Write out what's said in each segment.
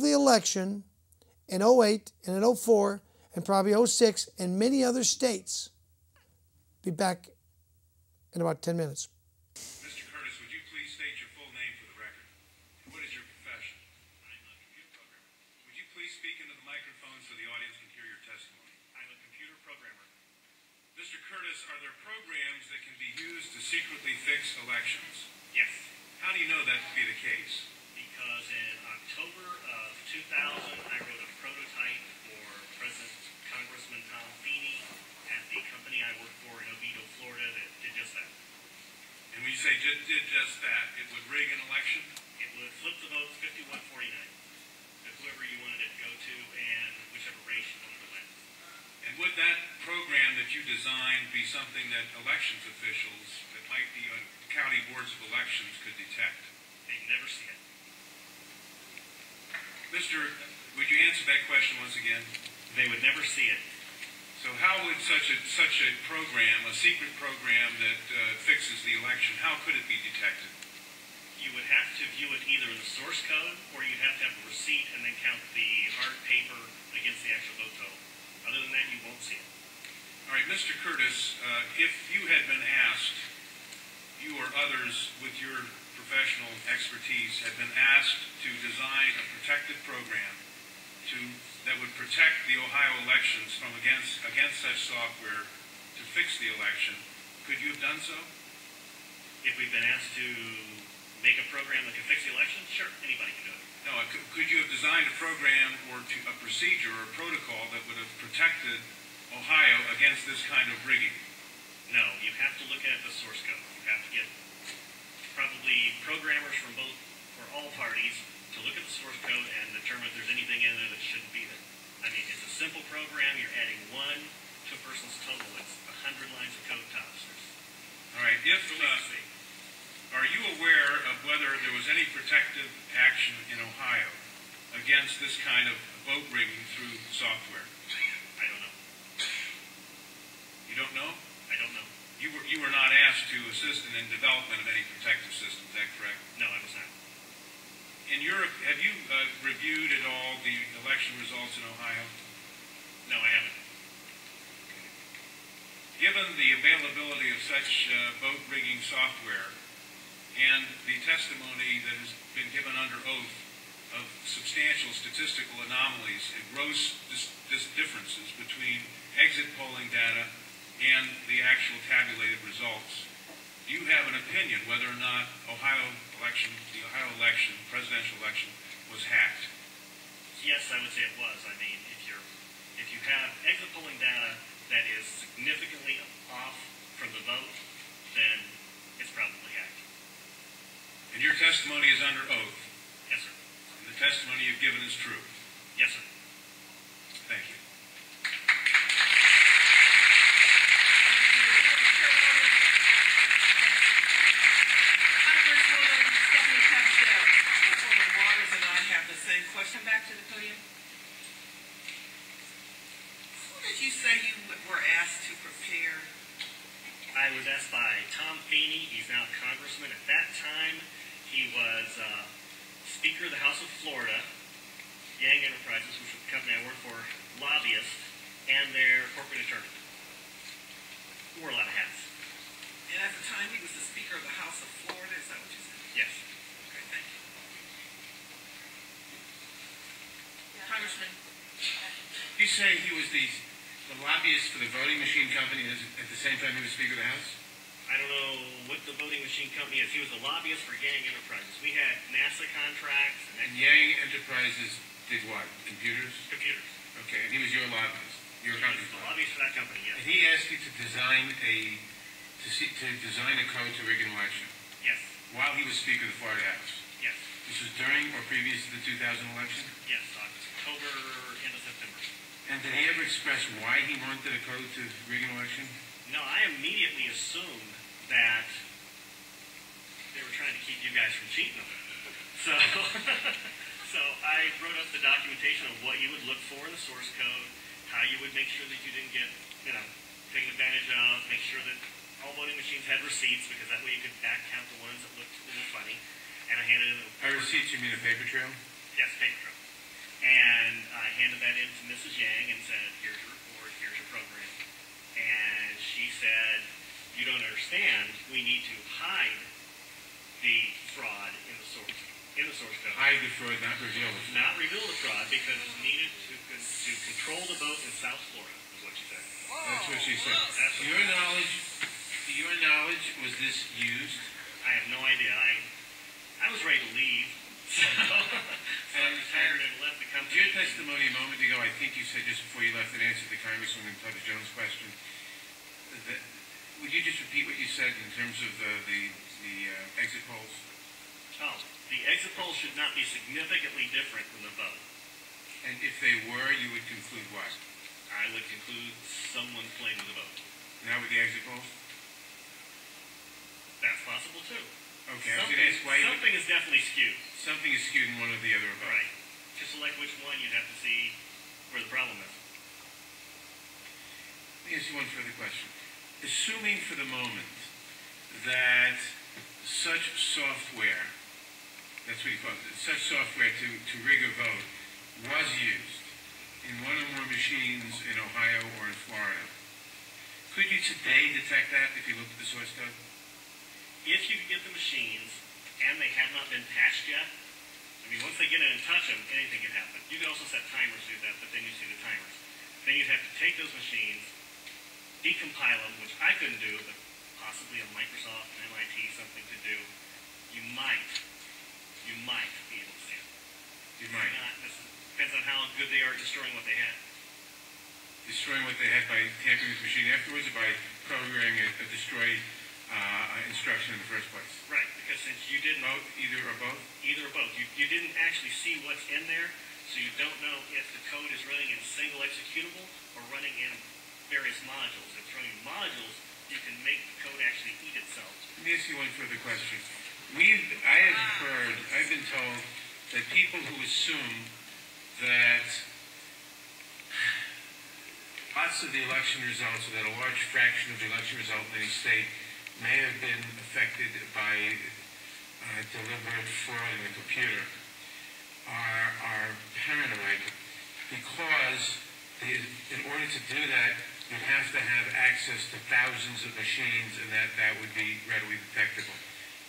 the election in 08 and in 04 and probably 06 and many other states. Be back in about 10 minutes. Mr. Curtis, would you please state your full name for the record? What is your profession? I'm a computer programmer. Would you please speak into the microphone so the audience can hear your testimony? I'm a computer programmer. Mr. Curtis, are there programs that can be used to secretly fix elections? Yes. How do you know that to be the case? Because in October of 2000, I wrote a prototype for Congressman Tom Feeney at the company I work for in Oviedo, Florida, that did just that. And when you say did just that, it would rig an election? It would flip the votes 51-49 to whoever you wanted it to go to and whichever race you wanted to win. And would that program that you designed be something that elections officials that might be on county boards of elections could detect? They'd never see it. Would you answer that question once again? They would never see it. So how would such a program, a secret program that fixes the election, how could it be detected? You would have to view it either in the source code, or you'd have to have a receipt and then count the hard paper against the actual vote total. Other than that, you won't see it. All right, Mr. Curtis, if you had been asked, you or others with your professional expertise had been asked to design a protected program that would protect the Ohio elections from against such software to fix the election, could you have done so? If we've been asked to make a program that can fix the election, sure, anybody can do it. No, could you have designed a program or a procedure or a protocol that would have protected Ohio against this kind of rigging? No, you have to look at the source code. You have to get probably programmers from both or all parties to look at the source code and determine if there's anything in there that shouldn't be there. I mean, it's a simple program. You're adding 1 to a person's total. It's 100 lines of code tops. All right. Are you aware of whether there was any protective action in Ohio against this kind of vote rigging through software? I don't know. You don't know? I don't know. You were not asked to assist in the development of any protective system. Is that correct? No, I was not. In Europe, have you reviewed at all the election results in Ohio? No, I haven't. Given the availability of such vote rigging software and the testimony that has been given under oath of substantial statistical anomalies and gross differences between exit polling data and the actual tabulated results, do you have an opinion whether or not the Ohio election, presidential election, was hacked? Yes, I would say it was. I mean, if you have exit polling data that is significantly off from the vote, then it's probably hacked. And your testimony is under oath? Yes, sir. And the testimony you've given is true? Yes, sir. Thank you. Question back to the podium. Who did you say you were asked to prepare? I was asked by Tom Feeney. He's now a congressman. At that time, he was Speaker of the House of Florida, Yang Enterprises, which was the company I work for, lobbyist, and their corporate attorney. He wore a lot of hats. And at the time, he was the Speaker of the House of Florida. Is that what you said? Yes. Okay, thank you. Congressman. You say he was the lobbyist for the voting machine company at the same time he was Speaker of the House? I don't know what the voting machine company is. He was a lobbyist for Yang Enterprises. We had NASA contracts. And Yang Enterprises did what? Computers? Computers. Okay, and he was your lobbyist. Your company's the lobbyist for that company, yes. And he asked you to design a code to rig an election? Yes. While he was Speaker of the Florida House? Yes. This was during or previous to the 2000 election? Yes, October, end of September. And did he ever express why he wanted a code to rig an election? No, I immediately assumed that they were trying to keep you guys from cheating them. So I wrote up the documentation of what you would look for in the source code, how you would make sure that you didn't get, taken advantage of, make sure that all voting machines had receipts, because that way you could back count the ones that looked a little funny. And I handed it in. By receipts, you mean a paper trail? Yes, paper trail. I handed that in to Mrs. Yang and said, here's your report, here's your program. And she said, you don't understand, we need to hide the fraud in the source code. Hide the fraud, not reveal it. Not reveal the fraud because it's needed to control the vote in South Florida, is what she said. That's what she said. That's To your knowledge, was this used? I have no idea. I was ready to leave. So I retired and left the company. Your testimony a moment ago, I think you said just before you left, in answer to Congresswoman Tubbs Jones' question, that, would you just repeat what you said in terms of the exit polls? Oh, the exit polls should not be significantly different than the vote. And if they were, you would conclude what? I would conclude someone playing with the vote. Now with the exit polls? That's possible too. Okay, I was going to ask why you... Something is definitely skewed. Something is skewed in one or the other of both. Right. To select which one, you'd have to see where the problem is. Let me ask you one further question. Assuming for the moment that such software, that's what you call it, such software to rig a vote was used in one or more machines in Ohio or in Florida, could you today detect that if you looked at the source code? If you could get the machines and they have not been patched yet, I mean, once they get in and touch them, anything can happen. You can also set timers to do that, but then you see the timers. Then you'd have to take those machines, decompile them, which I couldn't do, but possibly a Microsoft, an MIT, something to do. You might be able to see it. You might. This depends on how good they are at destroying what they had. Destroying what they had by tampering with the machine afterwards, or by programming a destroy instruction in the first place? Right, because since you didn't... Both? Either or both? Either or both. You didn't actually see what's in there, so you don't know if the code is running in single executable or running in various modules. If it's running modules, you can make the code actually eat itself. Let me ask you one further question. I've been told that people who assume that lots of the election results, or that a large fraction of the election result in any state may have been affected by deliberate fraud in the computer, are paranoid because in order to do that, you'd have to have access to thousands of machines, and that would be readily detectable.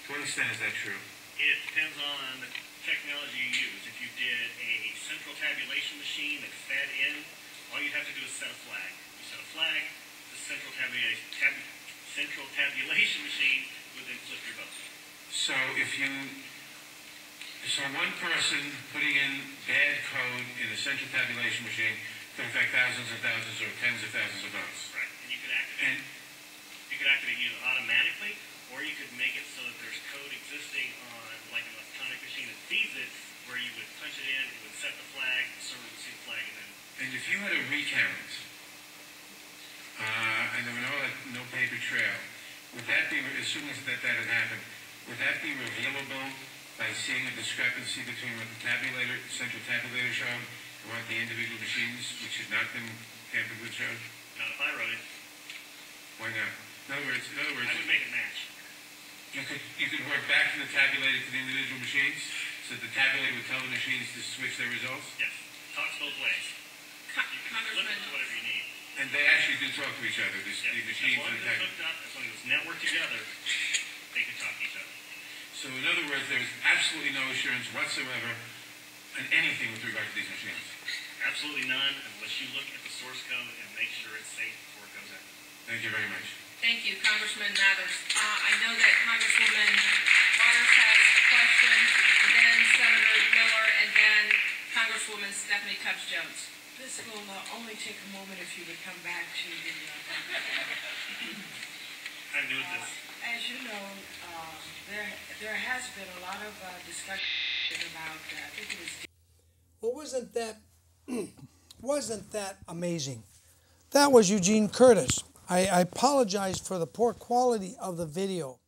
To what extent is that true? It depends on the technology you use. If you did a central tabulation machine that fed in, all you'd have to do is set a flag. You set a flag, the central tabulation machine would then flip your vote. So one person putting in bad code in a central tabulation machine could affect thousands and thousands or tens of thousands of votes. Right, and you could activate either automatically, or you could make it so that there's code existing on like an electronic machine that feeds it, where you would punch it in, it would set the flag, the server would see the flag, and then... And if you had a recount, and there were no paper trail, would that be, assuming that had happened, would that be revealable by seeing a discrepancy between what the central tabulator showed and what the individual machines, which had not been tampered with, showed? Not if I wrote it. Why not? In other words, I would make it match. You could work back from the tabulator to the individual machines, so the tabulator would tell the machines to switch their results? Yes. Talks both ways. You can flip it to whatever you need. And they actually do talk to each other, the machines and the tabulator. As long as it's networked together, they can talk to each other. So in other words, there's absolutely no assurance whatsoever on anything with regard to these machines? Absolutely none, unless you look at the source code and make sure it's safe before it goes out. Thank you very much. Thank you, Congressman Mathers. I know that Congresswoman Waters has a question, then Senator Miller, and then Congresswoman Stephanie Tubbs Jones. This will only take a moment if you would come back to the... I'm new at this. As you know, there has been a lot of discussion about, I think it was... Well, wasn't that amazing? That was Eugene Curtis. I apologize for the poor quality of the video.